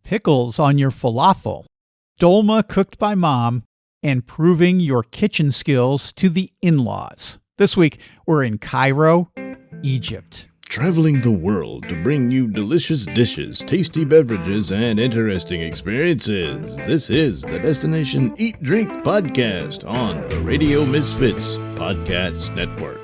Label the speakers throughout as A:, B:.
A: pickles on your falafel, dolma cooked by mom, and proving your kitchen skills to the in-laws. This week, we're in Cairo, Egypt.
B: Traveling the world to bring you delicious dishes, tasty beverages, and interesting experiences. This is the Destination Eat Drink Podcast on the Radio Misfits Podcast Network.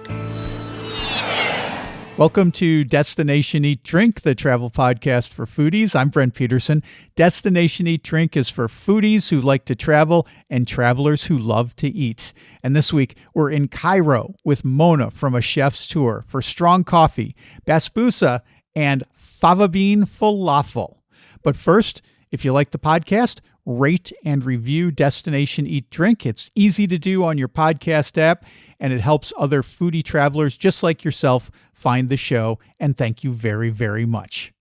A: Welcome to Destination Eat Drink, the travel podcast for foodies. I'm Brent Peterson. Destination Eat Drink is for foodies who like to travel and travelers who love to eat. And this week, we're in Cairo with Mona from A Chef's Tour for strong coffee, Basbousa, and fava bean falafel. But first, if you like the podcast, rate and review Destination Eat Drink. It's easy to do on your podcast app, and it helps other foodie travelers just like yourself find the show, and thank you very, very much.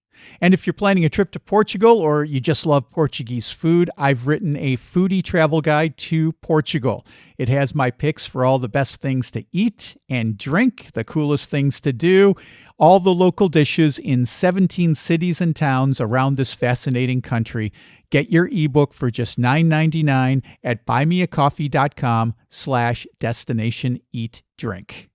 A: And if you're planning a trip to Portugal or you just love Portuguese food, I've written a foodie travel guide to Portugal. It has my picks for all the best things to eat and drink, the coolest things to do, all the local dishes in 17 cities and towns around this fascinating country. Get your ebook for just $9.99 at buymeacoffee.com/destinationeatdrink.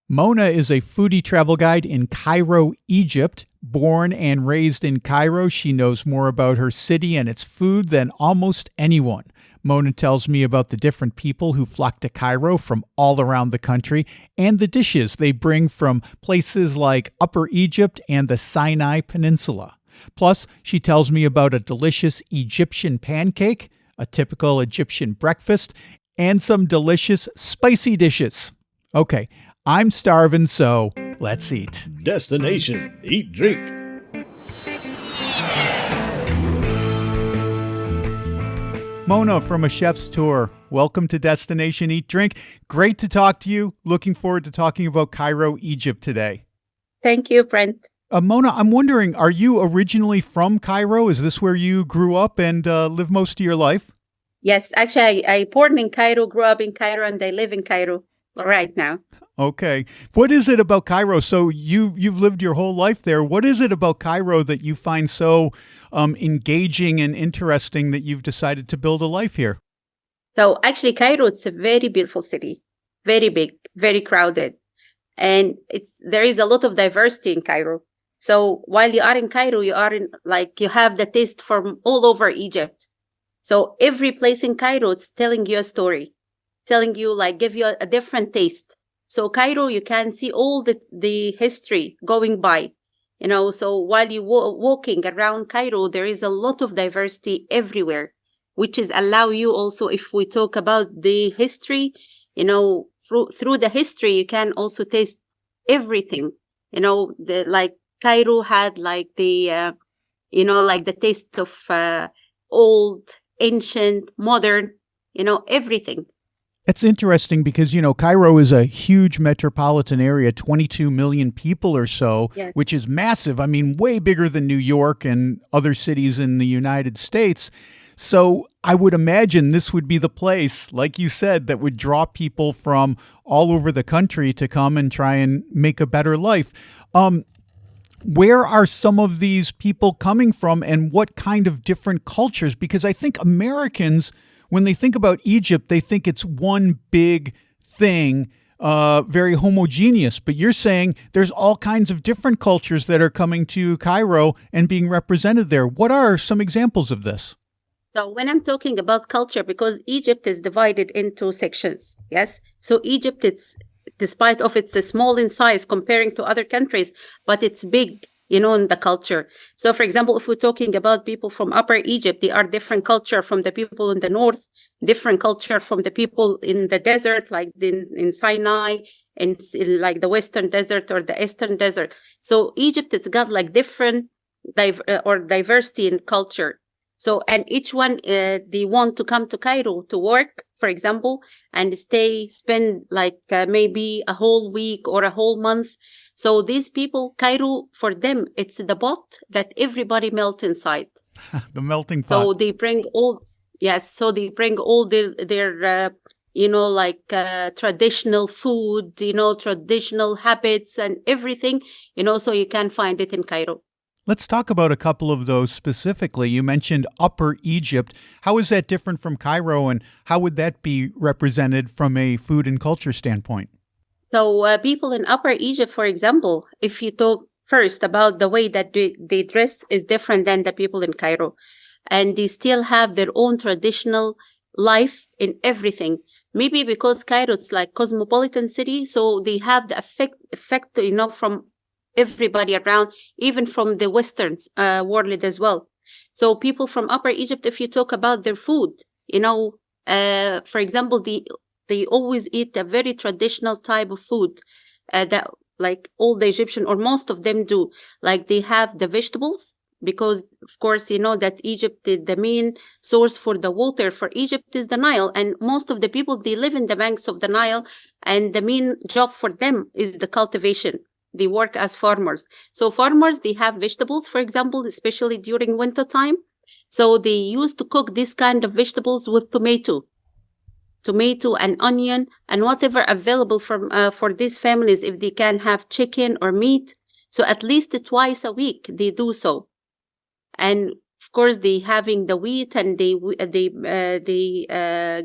A: Mona is a foodie travel guide in Cairo, Egypt. Born and raised in Cairo, she knows more about her city and its food than almost anyone. Mona tells me about the different people who flock to Cairo from all around the country and the dishes they bring from places like Upper Egypt and the Sinai Peninsula. Plus, she tells me about a delicious Egyptian pancake, a typical Egyptian breakfast, and some delicious spicy dishes. Okay, I'm starving, so let's eat.
B: Destination Eat Drink.
A: Mona from A Chef's Tour, welcome to Destination Eat Drink. Great to talk to you. Looking forward to talking about Cairo, Egypt today.
C: Thank you, Brent.
A: Mona, I'm wondering, are you originally from Cairo? Is this where you grew up and live most of your life?
C: Yes, actually, I born in Cairo, grew up in Cairo, and I live in Cairo right now.
A: Okay. What is it about Cairo? So you've lived your whole life there. What is it about Cairo that you find so engaging and interesting that you've decided to build a life here?
C: So actually, Cairo, it's a very beautiful city, very big, very crowded. And there is a lot of diversity in Cairo. So while you are in Cairo, you have the taste from all over Egypt. So every place in Cairo, it's telling you a story, telling you, give you a different taste. So Cairo, you can see all the history going by, so while you walking around Cairo, there is a lot of diversity everywhere, which is allow you also, if we talk about the history, through the history, you can also taste everything, Cairo had the taste of old, ancient, modern, everything.
A: It's interesting because, Cairo is a huge metropolitan area, 22 million people or so,
C: Yes.
A: which is massive. I mean, way bigger than New York and other cities in the United States. So I would imagine this would be the place, like you said, that would draw people from all over the country to come and try and make a better life. Where are some of these people coming from and what kind of different cultures? Because I think Americans, when they think about Egypt, they think it's one big thing, very homogeneous. But you're saying there's all kinds of different cultures that are coming to Cairo and being represented there. What are some examples of this?
C: So when I'm talking about culture, because Egypt is divided into sections, yes? So Egypt, despite of it's small in size comparing to other countries, but it's big, in the culture. So for example, if we're talking about people from Upper Egypt, they are different culture from the people in the north, different culture from the people in the desert, like in Sinai, and like the Western Desert or the Eastern Desert. So Egypt has got different diversity in culture. So, and each one, they want to come to Cairo to work, for example, and spend maybe a whole week or a whole month. So these people, Cairo, for them, it's the pot that everybody melt inside.
A: The melting pot.
C: So they bring all, yes, so they bring all their traditional food, traditional habits and everything, so you can find it in Cairo.
A: Let's talk about a couple of those specifically. You mentioned Upper Egypt. How is that different from Cairo, and how would that be represented from a food and culture standpoint?
C: So people in Upper Egypt, for example, if you talk first about the way that they dress is different than the people in Cairo. And they still have their own traditional life in everything. Maybe because Cairo is like cosmopolitan city, so they have the effect, from everybody around, even from the Western world as well. So people from Upper Egypt, if you talk about their food, for example, they always eat a very traditional type of food that like all the Egyptian or most of them do. Like they have the vegetables because, of course, you know that Egypt, the main source for the water for Egypt is the Nile. And most of the people, they live in the banks of the Nile. And the main job for them is the cultivation. They work as farmers. So farmers, they have vegetables, for example, especially during winter time. So they used to cook this kind of vegetables with tomato and onion and whatever available for these families, if they can have chicken or meat. So at least twice a week they do so. And of course they having the wheat and they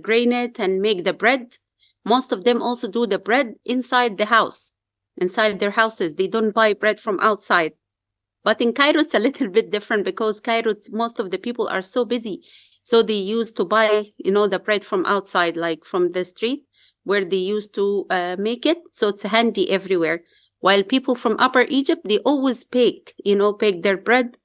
C: grain it and make the bread. Most of them also do the bread inside the house, inside their houses. They don't buy bread from outside. But in Cairo, it's a little bit different because Cairo, most of the people are so busy. So they used to buy, the bread from outside, like from the street where they used to make it. So it's handy everywhere. While people from Upper Egypt, they always bake their bread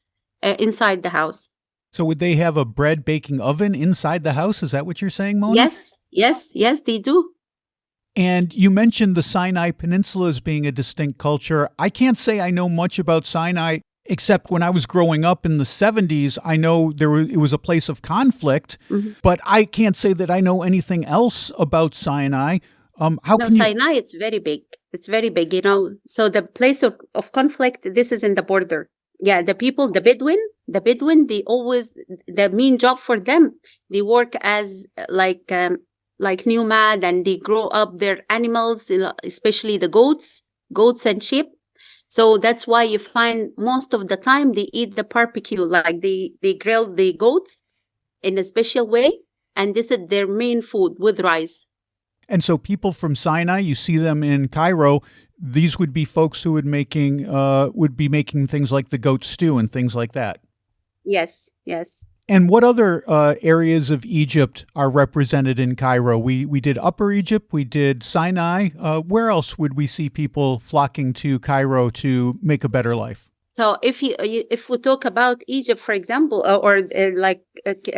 C: inside the house.
A: So would they have a bread baking oven inside the house? Is that what you're saying, Mona?
C: Yes, they do.
A: And you mentioned the Sinai Peninsula as being a distinct culture. I can't say I know much about Sinai, except when I was growing up in the 70s, I know it was a place of conflict, but I can't say that I know anything else about Sinai.
C: Sinai, it's very big. It's very big, So the place of conflict, this is in the border. Yeah, the people, the Bedouin, the main job for them, they work as like nomad, and they grow up their animals, especially the goats and sheep. So that's why you find most of the time they eat the barbecue, like they grill the goats in a special way. And this is their main food with rice.
A: And so people from Sinai, you see them in Cairo, these would be folks who would be making things like the goat stew and things like that.
C: Yes.
A: And what other areas of Egypt are represented in Cairo? We did Upper Egypt, we did Sinai. Where else would we see people flocking to Cairo to make a better life?
C: So if we talk about Egypt, for example, or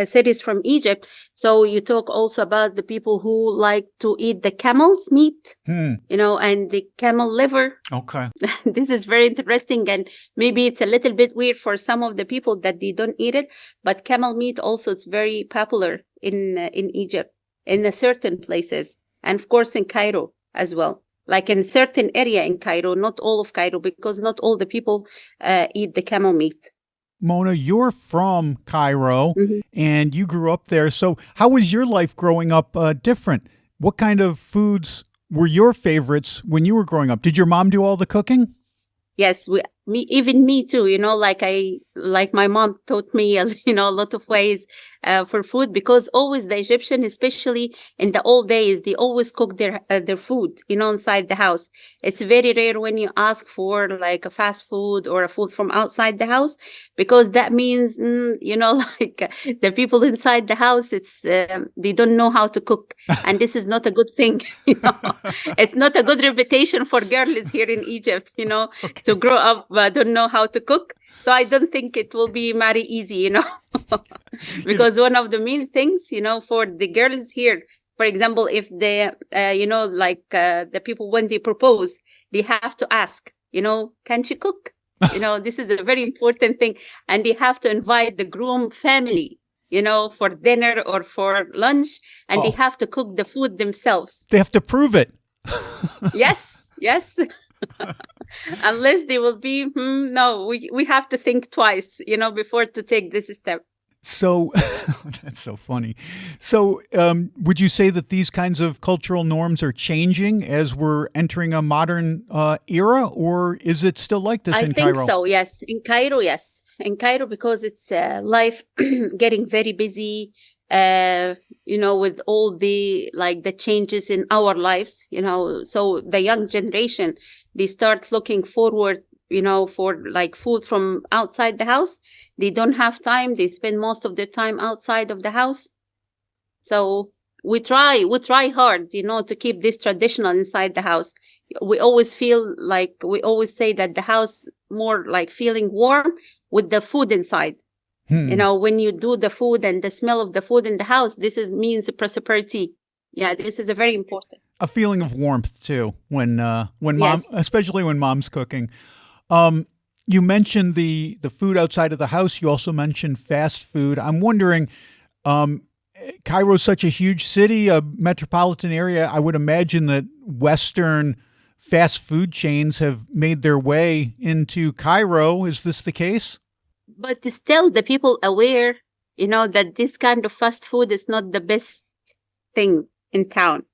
C: cities from Egypt, so you talk also about the people who like to eat the camel's meat, and the camel liver.
A: Okay.
C: This is very interesting, and maybe it's a little bit weird for some of the people that they don't eat it, but camel meat also, it's very popular in Egypt, in certain places, and of course in Cairo as well. Like in a certain area in Cairo, not all of Cairo, because not all the people eat the camel meat.
A: Mona, you're from Cairo and you grew up there. So how was your life growing up different? What kind of foods were your favorites when you were growing up? Did your mom do all the cooking?
C: Yes, me too. Like my mom taught me, a lot of ways for food, because always the Egyptian, especially in the old days, they always cook their food, inside the house. It's very rare when you ask for like a fast food or a food from outside the house, because that means, like the people inside the house, it's they don't know how to cook, and this is not a good thing. It's not a good reputation for girls here in Egypt, to grow up don't know how to cook. So I don't think it will be very easy, because one of the main things, for the girls here, for example, if they, the people, when they propose, they have to ask, can she cook? This is a very important thing. And they have to invite the groom family, for dinner or for lunch, and they have to cook the food themselves.
A: They have to prove it.
C: Yes. Unless they will be, no, we have to think twice, before to take this step.
A: So that's so funny. So, would you say that these kinds of cultural norms are changing as we're entering a modern era, or is it still like this
C: I
A: in
C: think
A: Cairo?
C: so, yes. In Cairo, yes. In Cairo, because it's life getting very busy, uh, with all the like the changes in our lives, so the young generation, they start looking forward, for like food from outside the house. They don't have time. They spend most of their time outside of the house. So we try hard, to keep this traditional inside the house. We always feel like we always say that the house more like feeling warm with the food inside.
A: Hmm.
C: When you do the food and the smell of the food in the house, this is means prosperity. Yeah, this is a very important.
A: A feeling of warmth too when mom,
C: Yes.
A: especially when mom's cooking. Um, you mentioned the food outside of the house. You also mentioned fast food. I'm wondering, um, Cairo's such a huge city, a metropolitan area. I would imagine that Western fast food chains have made their way into Cairo. Is this the case?
C: But still the people aware, that this kind of fast food is not the best thing in town.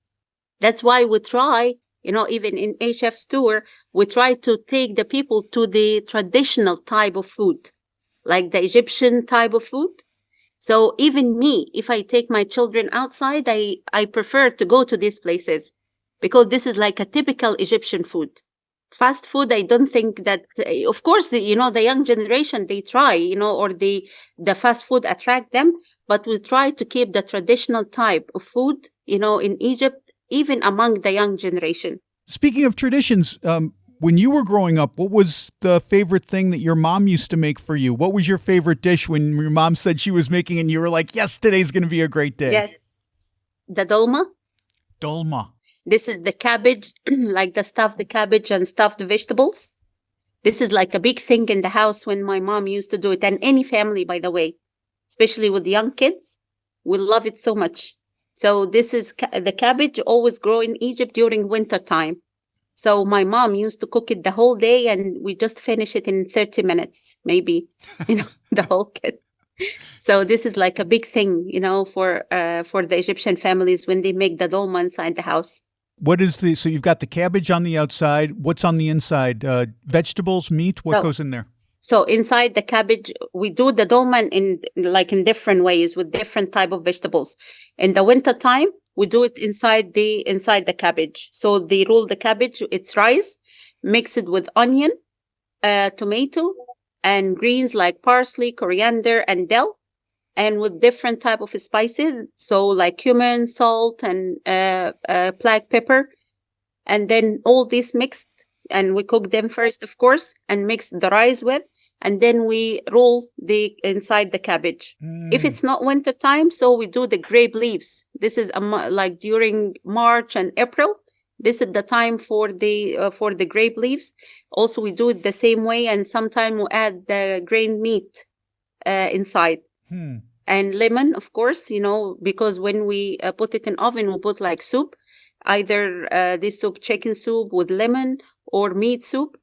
C: That's why we try, even in HF's tour, we try to take the people to the traditional type of food, like the Egyptian type of food. So even me, if I take my children outside, I prefer to go to these places because this is like a typical Egyptian food. Fast food, I don't think that, of course, the young generation, they try, or the fast food attract them, but we try to keep the traditional type of food, in Egypt, even among the young generation.
A: Speaking of traditions, when you were growing up, what was the favorite thing that your mom used to make for you? What was your favorite dish when your mom said she was making and you were like, yes, today's going to be a great day?
C: Yes. The dolma.
A: Dolma.
C: This is the cabbage, like the stuffed cabbage and stuffed vegetables. This is like a big thing in the house when my mom used to do it. And any family, by the way, especially with young kids, will love it so much. So this is the cabbage always grow in Egypt during winter time. So my mom used to cook it the whole day and we just finish it in 30 minutes, maybe, the whole kit. So this is like a big thing, for the Egyptian families when they make the dolma inside the house.
A: What is so you've got the cabbage on the outside. What's on the inside? Vegetables, meat? What
C: So,
A: goes in there?
C: so inside the cabbage, we do the dolma in different ways with different type of vegetables. In the winter time, we do it inside the cabbage. So they roll the cabbage, it's rice, mix it with onion, tomato, and greens like parsley, coriander, and dill, and with different type of spices. So like cumin, salt, and black pepper, and then all this mixed, and we cook them first, of course, and mix the rice with, and then we roll the inside the cabbage. If it's not winter time, so we do the grape leaves. This is like during March and April. This is the time for the grape leaves. Also, we do it the same way, and sometimes we add the grain meat inside. And lemon, of course, because when we put it in oven, we put like soup, either this soup, chicken soup with lemon or meat soup.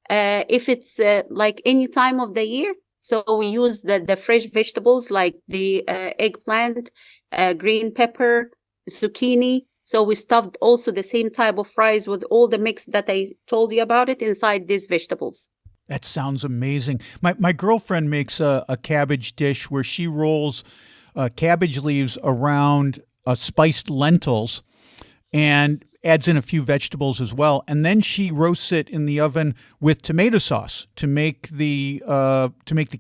C: If it's like any time of the year, so we use the fresh vegetables like the eggplant, green pepper, zucchini. So we stuffed also the same type of fries with all the mix that I told you about it inside these vegetables.
A: That sounds amazing. My girlfriend makes a cabbage dish where she rolls cabbage leaves around spiced lentils and adds in a few vegetables as well, and then she roasts it in the oven with tomato sauce to make the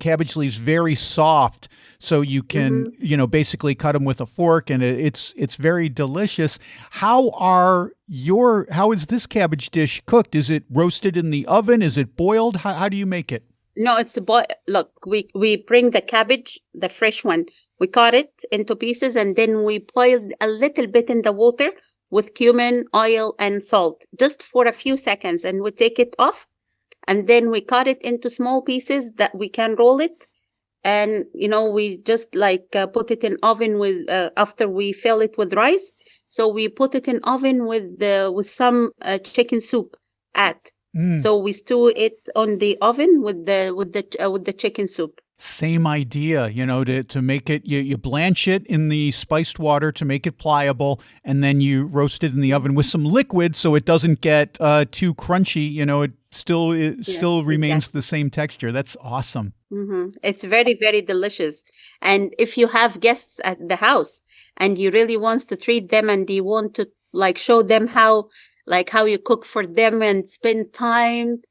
A: cabbage leaves very soft, so you can basically cut them with a fork, and it's very delicious. How is this cabbage dish cooked? Is it roasted in the oven? Is it boiled? How do you make it?
C: No, it's look, we bring the cabbage, the fresh one, we cut it into pieces, and then we boil a little bit in the water with cumin, oil, and salt, just for a few seconds, and we take it off, and then we cut it into small pieces that we can roll it, and we just like put it in oven with after we fill it with rice. So we put it in oven with some chicken soup at. So we stew it on the oven with the chicken soup.
A: Same idea, to make it, you blanch it in the spiced water to make it pliable, and then you roast it in the oven with some liquid so it doesn't get too crunchy. It still
C: Yes,
A: remains
C: exactly.
A: the same texture. That's awesome.
C: It's very, very delicious. And if you have guests at the house and you really want to treat them and you want to like show them how you cook for them and spend time,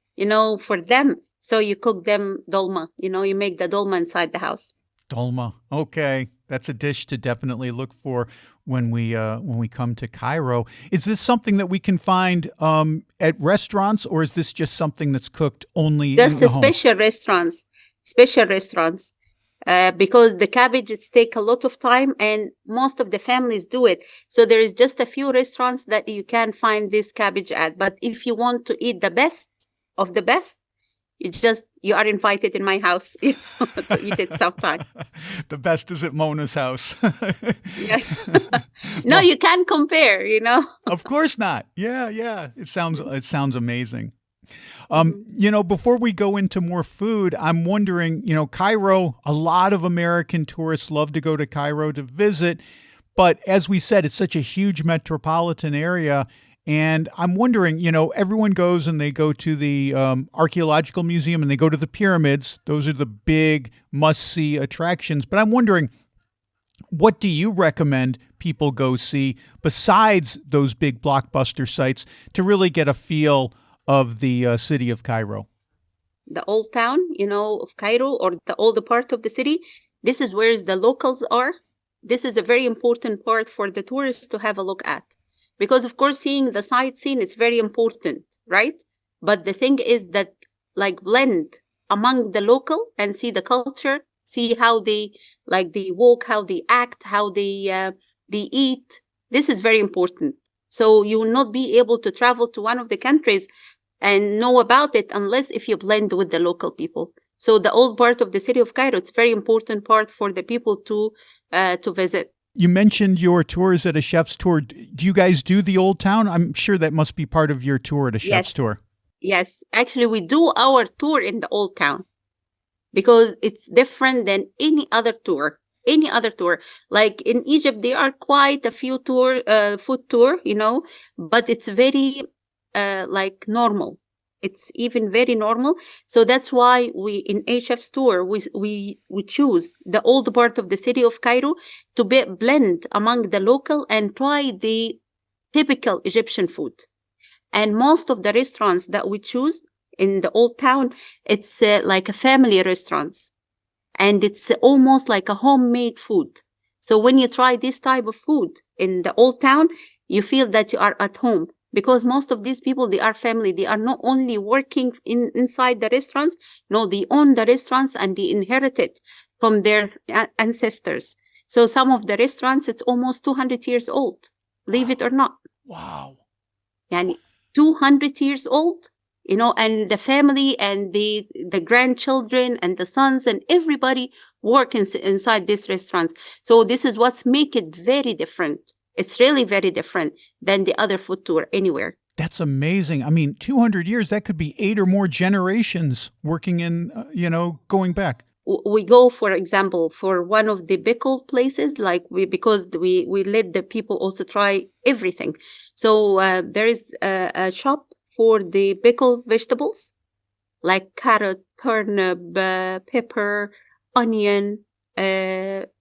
C: for them. So you cook them dolma, you make the dolma inside the house.
A: Dolma. Okay, that's a dish to definitely look for when we come to Cairo. Is this something that we can find at restaurants, or is this just something that's cooked only in
C: Just
A: the
C: the
A: home?
C: special restaurants, because the cabbages take a lot of time and most of the families do it. So there is just a few restaurants that you can find this cabbage at. But if you want to eat the best of the best, you are invited in my house to eat it sometime.
A: The best is at Mona's house.
C: Yes. No,
A: Well,
C: you can't compare.
A: of course not. Yeah, yeah. It sounds amazing.
C: Mhm.
A: Before we go into more food, I'm wondering, Cairo, a lot of American tourists love to go to Cairo to visit, but as we said, it's such a huge metropolitan area. And I'm wondering, everyone goes and they go to the archaeological museum and they go to the pyramids. Those are the big must-see attractions. But I'm wondering, what do you recommend people go see besides those big blockbuster sites to really get a feel of the city of Cairo?
C: The old town, of Cairo, or the older part of the city. This is where the locals are. This is a very important part for the tourists to have a look at. Because of course, seeing the sightseeing is very important, right? But the thing is that like blend among the local and see the culture, see how they walk, how they act, how they eat. This is very important. So you will not be able to travel to one of the countries and know about it unless if you blend with the local people. So the old part of the city of Cairo, it's very important part for the people to visit.
A: You mentioned your tours at a chef's tour. Do you guys do the old town? I'm sure that must be part of your tour at a chef's
C: Yes,
A: tour.
C: yes. Actually, we do our tour in the old town because it's different than any other tour. Any other tour, like in Egypt, there are quite a few food tour, but it's very like normal. It's even very normal. So that's why we in HF's tour we choose the old part of the city of Cairo to be blend among the local and try the typical Egyptian food. And most of the restaurants that we choose in the old town, it's like a family restaurants, and it's almost like a homemade food. So when you try this type of food in the old town, you feel that you are at home because most of these people, they are family. They are not only working inside the restaurants, no, they own the restaurants and they inherit it from their ancestors. So some of the restaurants, it's almost 200 years old, believe it
A: Wow.
C: or not.
A: Wow.
C: Yani 200 years old, and the family and the grandchildren and the sons and everybody work inside these restaurants. So this is what's make it very different. It's really very different than the other food tour anywhere.
A: That's amazing. I mean, 200 years, that could be 8 or more generations working in, going back.
C: We go, for example, for one of the pickle places, like because we let the people also try everything. So there is a shop for the pickle vegetables, like carrot, turnip, pepper, onion,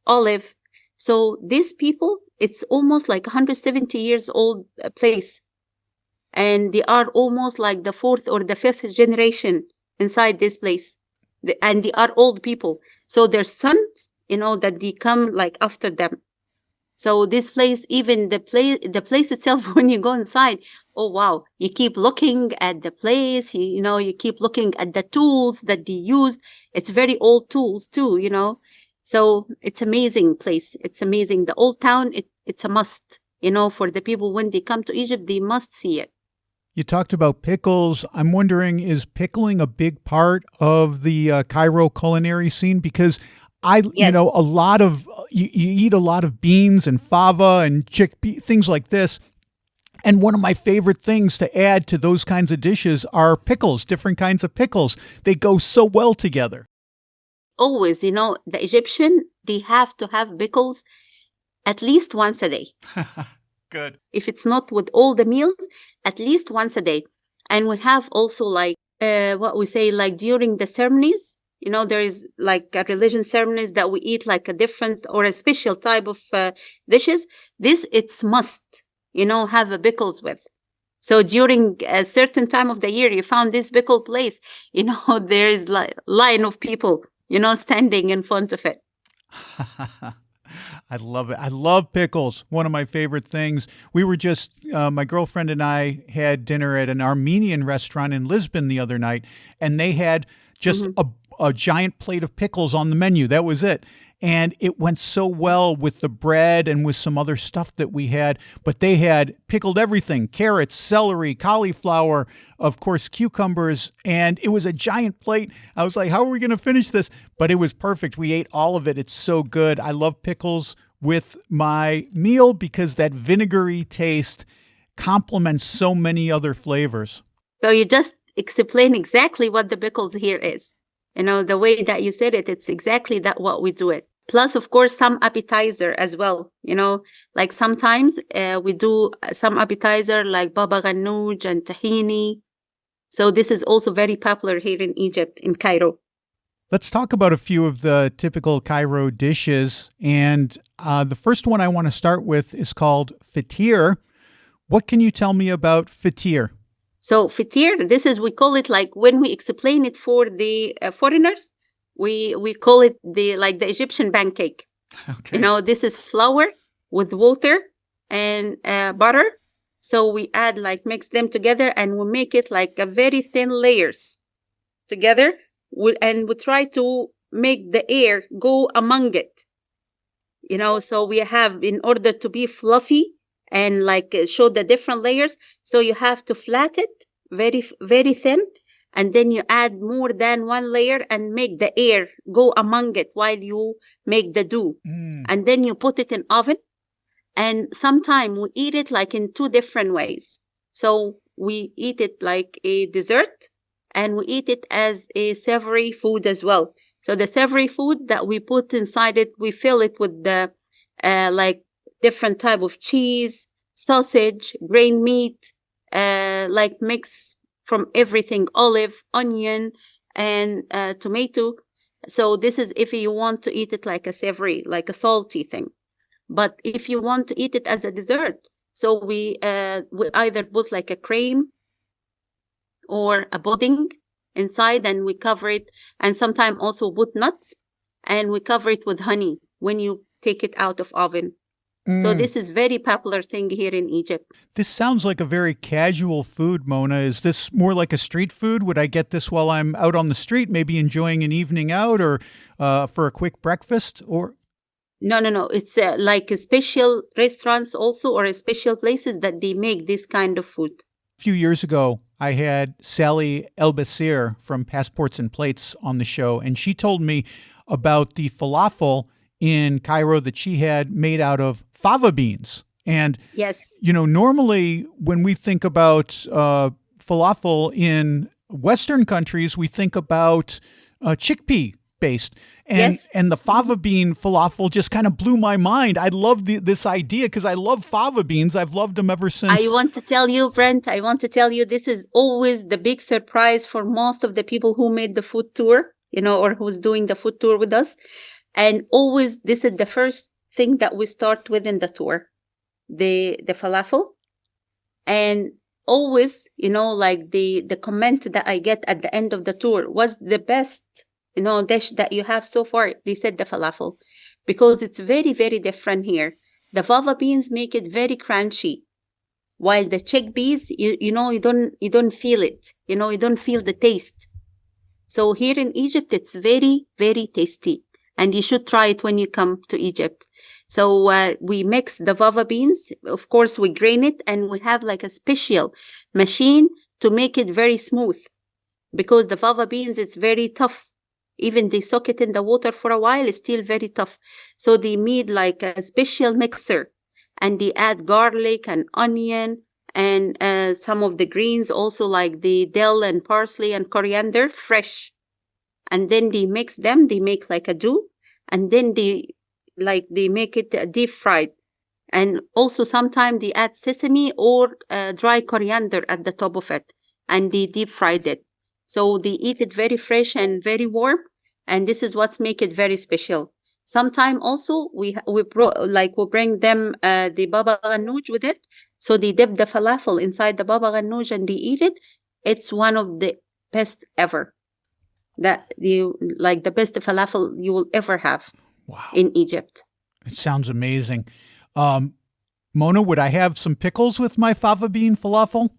C: olive. So these people, it's almost like 170 years old place. And they are almost like the fourth or the fifth generation inside this place. And they are old people. So their sons, that they come like after them. So this place, even the place itself, when you go inside, oh wow, you keep looking at the place, you keep looking at the tools that they use. It's very old tools too. So it's amazing place. It's amazing. The old town, it's a must, for the people when they come to Egypt, they must see it.
A: You talked about pickles. I'm wondering, is pickling a big part of the Cairo culinary scene? Because a
C: Yes.
A: lot of you eat a lot of beans and fava and chickpea things like this. And one of my favorite things to add to those kinds of dishes are pickles, different kinds of pickles. They go so well together.
C: always, the Egyptian, they have to have pickles at least once a day.
A: Good.
C: If it's not with all the meals, at least once a day. And we have also like what we say, like during the ceremonies, there is like a religion ceremonies that we eat like a different or a special type of dishes. This it's must, have a pickles with. So during a certain time of the year, you found this pickle place, there is like line of people, standing in front of it.
A: I love it. I love pickles. One of my favorite things. We were just, my girlfriend and I had dinner at an Armenian restaurant in Lisbon the other night, and they had just a giant plate of pickles on the menu. That was it. And it went so well with the bread and with some other stuff that we had. But they had pickled everything: carrots, celery, cauliflower, of course, cucumbers. And it was a giant plate. I was like, how are we going to finish this? But it was perfect. We ate all of it. It's so good. I love pickles with my meal because that vinegary taste complements so many other flavors.
C: So you just explain exactly what the pickles here is. The way that you said it, it's exactly that what we do it. Plus, of course, some appetizer as well. Like sometimes we do some appetizer like baba ghanouj and tahini. So this is also very popular here in Egypt, in Cairo.
A: Let's talk about a few of the typical Cairo dishes. And the first one I want to start with is called Feteer. What can you tell me about Feteer?
C: So Feteer, we call it like when we explain it for the foreigners, we call it the Egyptian pancake.
A: Okay.
C: This is flour with water and butter. So we add mix them together and we make it like a very thin layers together. And we try to make the air go among it. So we have, in order to be fluffy and show the different layers, so you have to flat it very, very thin. And then you add more than one layer and make the air go among it while you make the dough. And then you put it in oven. And sometimes we eat it in two different ways. So we eat it like a dessert and we eat it as a savory food as well. So the savory food that we put inside it, we fill it with the different type of cheese, sausage, grain meat, mix from everything, olive, onion, and tomato. So this is if you want to eat it like a savory, like a salty thing. But if you want to eat it as a dessert, so we either put like a cream or a pudding inside and we cover it. And sometimes also put nuts and we cover it with honey when you take it out of oven. So this is very popular thing here in Egypt.
A: This sounds like a very casual food, Mona. Is this more like a street food? Would I get this while I'm out on the street, maybe enjoying an evening out or for a quick breakfast? Or
C: No. It's like a special restaurants also or a special places that they make this kind of food.
A: A few years ago, I had Sally Elbasir from Passports and Plates on the show, and she told me about the falafel in Cairo that she had made out of fava beans. And,
C: yes,
A: normally when we think about falafel in Western countries, we think about chickpea based. And,
C: yes.
A: And the fava bean falafel just kind of blew my mind. I love this idea because I love fava beans. I've loved them ever since.
C: I want to tell you, Brent, this is always the big surprise for most of the people who made the food tour, or who's doing the food tour with us. And always, this is the first thing that we start with in the tour, the falafel. And always, the comment that I get at the end of the tour was the best, dish that you have so far. They said the falafel, because it's very, very different here. The fava beans make it very crunchy, while the chickpeas, you don't feel it. You don't feel the taste. So here in Egypt, it's very, very tasty. And you should try it when you come to Egypt. So we mix the fava beans. Of course, we grain it and we have like a special machine to make it very smooth. Because the fava beans, it's very tough. Even they soak it in the water for a while, it's still very tough. So they made like a special mixer. And they add garlic and onion and some of the greens also like the dill and parsley and coriander, fresh. and then they mix them. They make like a dough, and then they make it deep fried. And also sometimes they add sesame or dry coriander at the top of it, and they deep fried it. So they eat it very fresh and very warm, and this is what's make it very special. Sometimes also we bring them the baba ganoush with it. So they dip the falafel inside the baba ganoush and they eat it. It's one of the best ever. That you like the best falafel you will ever have.
A: Wow.
C: In Egypt.
A: It sounds amazing. Mona, would I have some pickles with my fava bean falafel?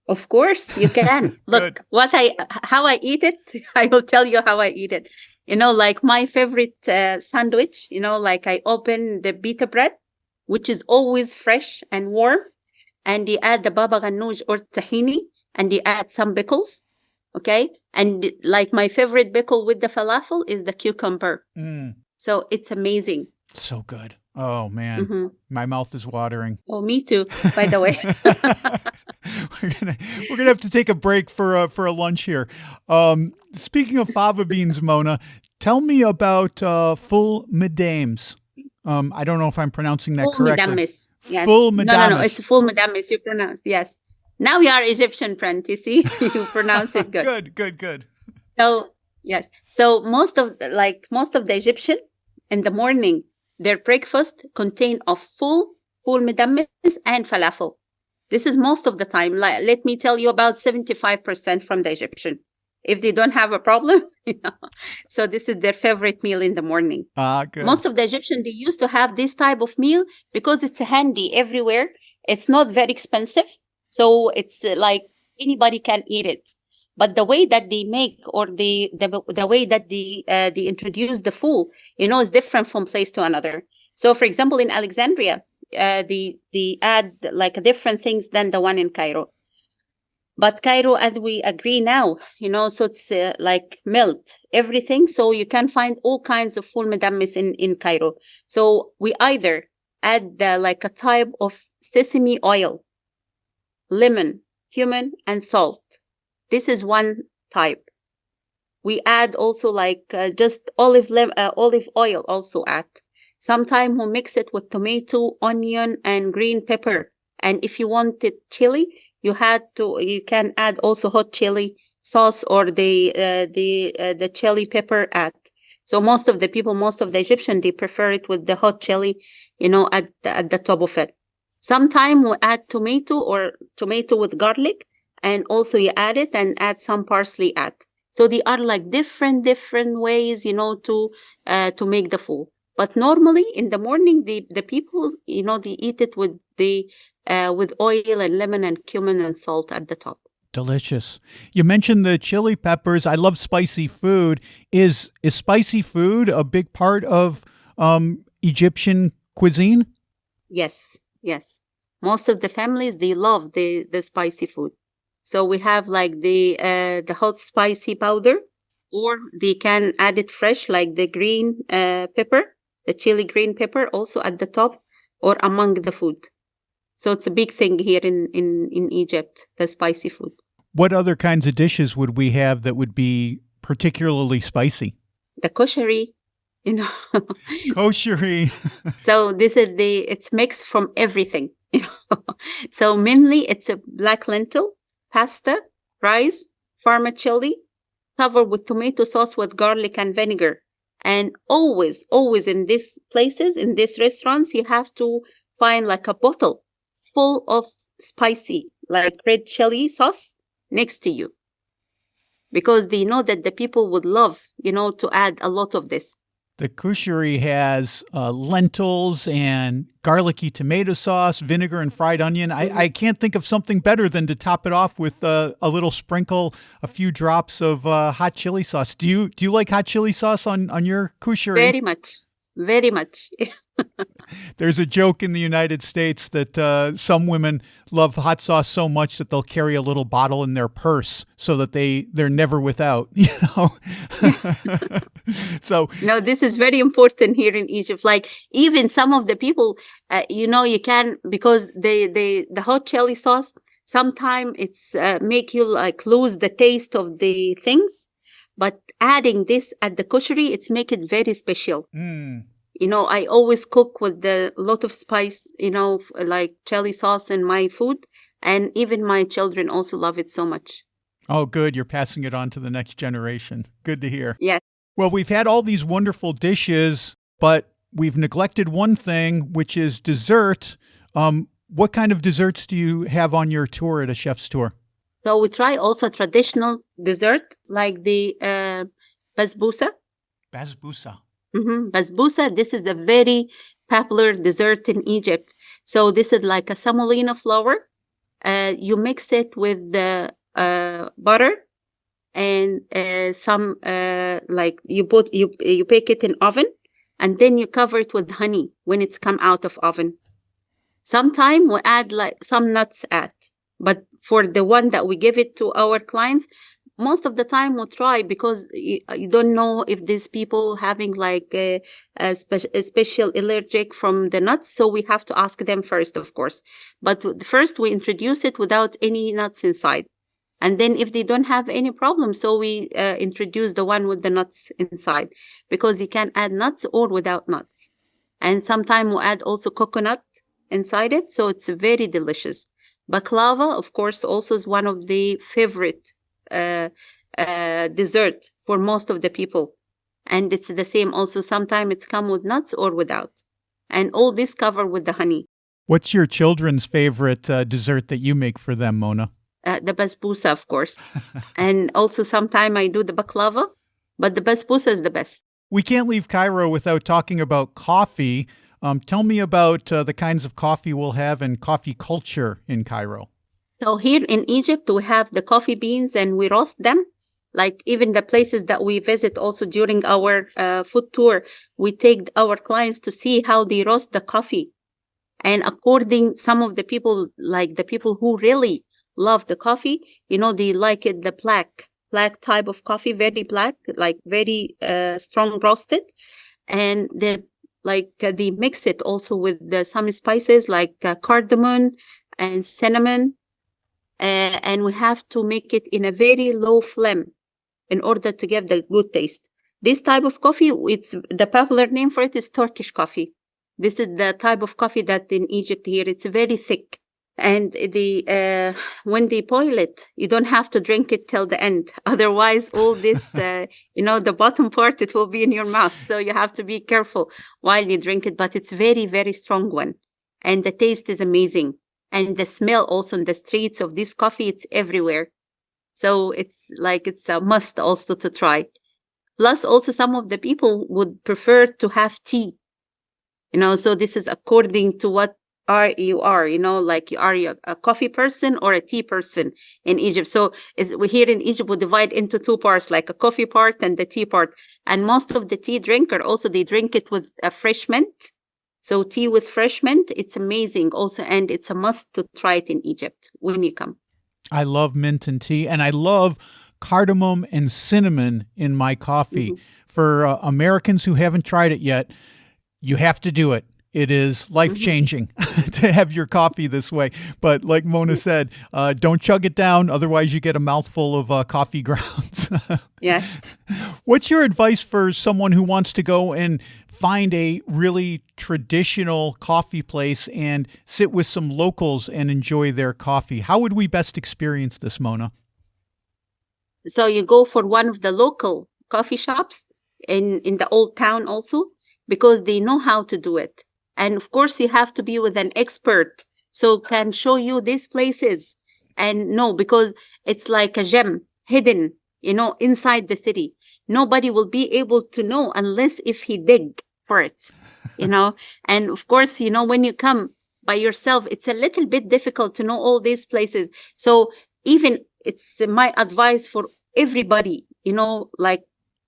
C: Of course you can. Look, how I eat it. I will tell you how I eat it. Like my favorite sandwich, like I open the pita bread, which is always fresh and warm, and you add the baba ganoush or tahini, and you add some pickles. Okay. And like my favorite pickle with the falafel is the cucumber. So it's amazing.
A: So good. Oh man, My mouth is watering.
C: Oh, me too, by the way.
A: we're gonna have to take a break for a lunch here. Speaking of fava beans, Mona, tell me about full medames. I don't know if I'm pronouncing that correctly.
C: Medames. Yes.
A: Full medames.
C: No, it's full medames. You pronounce, yes. Now you are Egyptian, Brent. You see, you pronounce it good.
A: Good.
C: So yes, so most of the Egyptian in the morning, their breakfast contain of full medames and falafel. This is most of the time. Let me tell you, about 75% from the Egyptian, if they don't have a problem, So this is their favorite meal in the morning.
A: Good.
C: Most of the Egyptian, they used to have this type of meal because it's handy everywhere. It's not very expensive. So it's like anybody can eat it. But the way that they make, or the way that they introduce the food, is different from place to another. So, for example, in Alexandria, they add like different things than the one in Cairo. But Cairo, as we agree now, so it's like melt everything. So you can find all kinds of full medames in Cairo. So we either add like a type of sesame oil, lemon, cumin, and salt. This is one type. We add also like just olive oil also add. Sometimes we mix it with tomato, onion, and green pepper. And if you want it chili, you can add also hot chili sauce or the chili pepper add. So most of the Egyptian, they prefer it with the hot chili, at the top of it. Sometimes we add tomato with garlic, and also you add it and add some parsley add. So they are like different ways, to make the food. But normally in the morning, the people, they eat it with with oil and lemon and cumin and salt at the top.
A: Delicious. You mentioned the chili peppers. I love spicy food. Is spicy food a big part of Egyptian cuisine?
C: Yes. Most of the families, they love the spicy food. So we have like the hot spicy powder, or they can add it fresh, like the green pepper, the chili green pepper, also at the top or among the food. So it's a big thing here in Egypt, the spicy food.
A: What other kinds of dishes would we have that would be particularly spicy?
C: The koshari,
A: Koshari.
C: So it's mixed from everything. So mainly it's a black lentil, pasta, rice, vermicelli, covered with tomato sauce with garlic and vinegar. And always in these places, in these restaurants, you have to find like a bottle full of spicy, like red chili sauce next to you. Because they know that the people would love, to add a lot of this.
A: The kushari has lentils and garlicky tomato sauce, vinegar, and fried onion. I can't think of something better than to top it off with a little sprinkle, a few drops of hot chili sauce. Do you like hot chili sauce on your kushari?
C: Very much.
A: There's a joke in the United States that some women love hot sauce so much that they'll carry a little bottle in their purse so that they're never without, So
C: no, this is very important here in Egypt. Like even some of the people, you can, because the hot chili sauce, sometimes it's make you like lose the taste of the things. But adding this at the koshery, it's make it very special.
A: Mm.
C: I always cook with a lot of spice, like chili sauce in my food. And even my children also love it so much.
A: Oh, good. You're passing it on to the next generation. Good to hear.
C: Yes.
A: Well, we've had all these wonderful dishes, but we've neglected one thing, which is dessert. What kind of desserts do you have on your tour at a chef's tour?
C: So we try also traditional dessert like the Basbousa.
A: Basbousa.
C: Basbousa, this is a very popular dessert in Egypt. So this is like a semolina flour. You mix it with the butter and some like you bake it in oven, and then you cover it with honey when it's come out of oven. Sometime we add like some nuts but for the one that we give it to our clients, most of the time we'll try, because you don't know if these people having like a special allergic from the nuts. So we have to ask them first, of course. But first we introduce it without any nuts inside. And then if they don't have any problem, so we introduce the one with the nuts inside, because you can add nuts or without nuts. And sometimes we add also coconut inside it. So it's very delicious. Baklava, of course, also is one of the favorite dessert for most of the people. And it's the same also. Sometimes it's come with nuts or without. And all this covered with the honey.
A: What's your children's favorite dessert that you make for them, Mona?
C: The basbousa, of course. And also sometimes I do the baklava, but the basbousa is the best.
A: We can't leave Cairo without talking about coffee. Tell me about the kinds of coffee we'll have and coffee culture in Cairo.
C: So here in Egypt, we have the coffee beans and we roast them. Like even the places that we visit also during our food tour, we take our clients to see how they roast the coffee. And according some of the people, like the people who really love the coffee, they like it, the black type of coffee, very black, like very strong roasted. And they mix it also with some spices like cardamom and cinnamon. And we have to make it in a very low flame in order to give the good taste. This type of coffee, it's the popular name for it is Turkish coffee. This is the type of coffee that in Egypt here, it's very thick. And when they boil it, you don't have to drink it till the end. Otherwise, all this, the bottom part, it will be in your mouth. So you have to be careful while you drink it. But it's very, very strong one. And the taste is amazing. And the smell also in the streets of this coffee, it's everywhere. So it's a must also to try. Plus, also some of the people would prefer to have tea. So this is according to what you are, like you are a coffee person or a tea person in Egypt. So here in Egypt, we divide into two parts, like a coffee part and the tea part. And most of the tea drinker also, they drink it with a fresh mint. So tea with fresh mint, it's amazing also. And it's a must to try it in Egypt when you come.
A: I love mint and tea, and I love cardamom and cinnamon in my coffee. Mm-hmm. For Americans who haven't tried it yet, you have to do it. It is life-changing to have your coffee this way. But like Mona said, don't chug it down. Otherwise, you get a mouthful of coffee grounds.
C: Yes.
A: What's your advice for someone who wants to go and find a really traditional coffee place and sit with some locals and enjoy their coffee? How would we best experience this, Mona?
C: So you go for one of the local coffee shops in the old town also, because they know how to do it. And of course, you have to be with an expert so can show you these places. And no, because it's like a gem hidden, inside the city. Nobody will be able to know unless if he dig for it, And of course, when you come by yourself, it's a little bit difficult to know all these places. So even it's my advice for everybody, like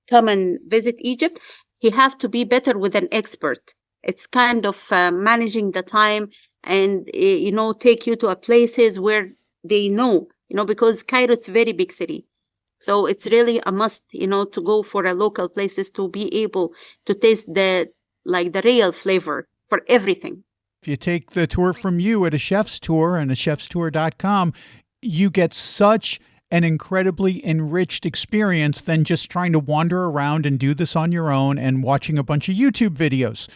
C: come and visit Egypt. You have to be better with an expert. It's kind of managing the time and, take you to places where they know, because Cairo, it's a very big city. So it's really a must, to go for a local places to be able to taste the real flavor for everything.
A: If you take the tour from you at a chef's tour and a chefstour.com, you get such an incredibly enriched experience than just trying to wander around and do this on your own and watching a bunch of YouTube videos.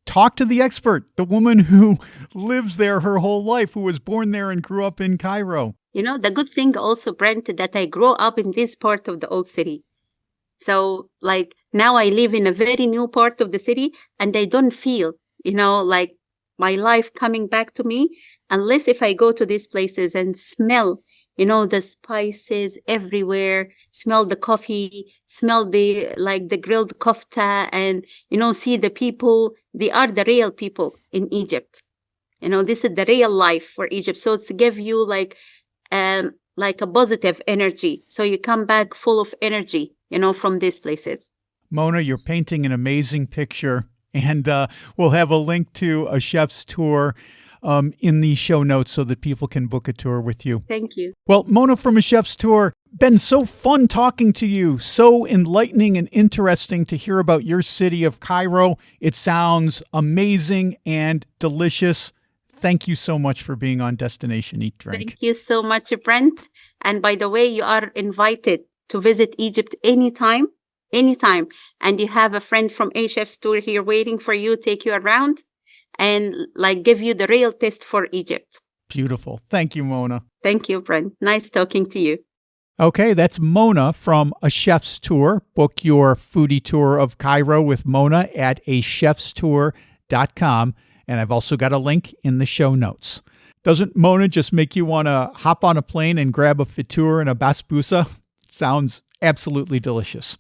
A: Talk to the expert, the woman who lives there her whole life, who was born there and grew up in Cairo.
C: The good thing also, Brent, that I grew up in this part of the old city. So like now I live in a very new part of the city and I don't feel, like my life coming back to me unless if I go to these places and smell, the spices everywhere, smell the coffee, smell the grilled kofta and, see the people. They are the real people in Egypt. This is the real life for Egypt. So it's give you like a positive energy. So you come back full of energy, from these places.
A: Mona, you're painting an amazing picture, and we'll have a link to a chef's tour in the show notes so that people can book a tour with you.
C: Thank you.
A: Well, Mona from A Chef's Tour, been so fun talking to you, so enlightening and interesting to hear about your city of Cairo. It sounds amazing and delicious. Thank you so much for being on Destination Eat Drink.
C: Thank you so much, Brent. And by the way, you are invited to visit Egypt anytime. And you have a friend from A Chef's Tour here waiting for you, take you around and give you the real taste for Egypt.
A: Beautiful. Thank you, Mona.
C: Thank you, Brent. Nice talking to you.
A: Okay, that's Mona from A Chef's Tour. Book your foodie tour of Cairo with Mona at achefstour.com. And I've also got a link in the show notes. Doesn't Mona just make you want to hop on a plane and grab a Feteer and a Basbousa? Sounds absolutely delicious.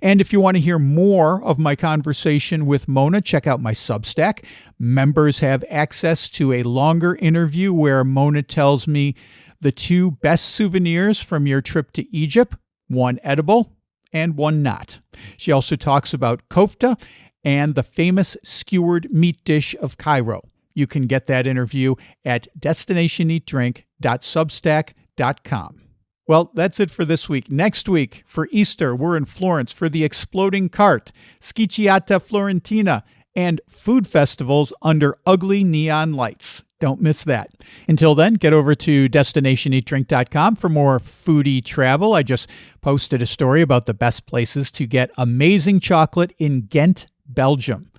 A: And if you want to hear more of my conversation with Mona, check out my Substack. Members have access to a longer interview where Mona tells me the 2 best souvenirs from your trip to Egypt, one edible and one not. She also talks about kofta and the famous skewered meat dish of Cairo. You can get that interview at destinationeatdrink.substack.com. Well, that's it for this week. Next week, for Easter, we're in Florence for the Exploding Cart, Schicciata Florentina, and food festivals under ugly neon lights. Don't miss that. Until then, get over to destinationeatdrink.com for more foodie travel. I just posted a story about the best places to get amazing chocolate in Ghent, Belgium.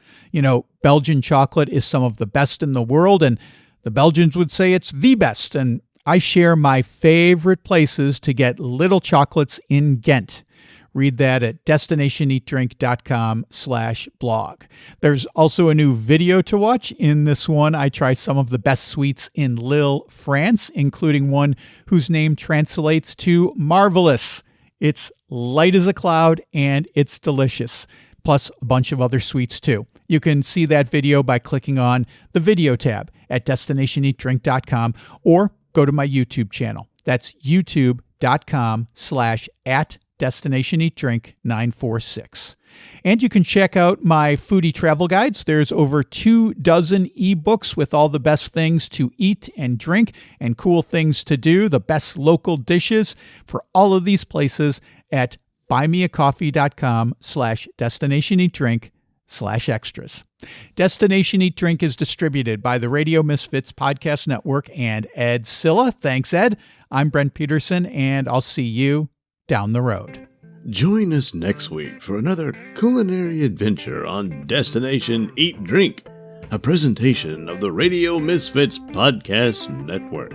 A: Belgian chocolate is some of the best in the world, and the Belgians would say it's the best. And I share my favorite places to get little chocolates in Ghent. Read that at destinationeatdrink.com/blog. There's also a new video to watch. In this one, I try some of the best sweets in Lille, France, including one whose name translates to marvelous. It's light as a cloud and it's delicious, plus a bunch of other sweets too. You can see that video by clicking on the video tab at destinationeatdrink.com or go to my YouTube channel. That's youtube.com/@destinationeatdrink946. And you can check out my foodie travel guides. There's over 24 ebooks with all the best things to eat and drink and cool things to do, the best local dishes for all of these places at buymeacoffee.com/destinationeatdrink/extras. Destination Eat Drink is distributed by the Radio Misfits Podcast Network and Ed Silla. Thanks, Ed. I'm Brent Peterson, and I'll see you down the road.
B: Join us next week for another culinary adventure on Destination Eat Drink, a presentation of the Radio Misfits Podcast Network.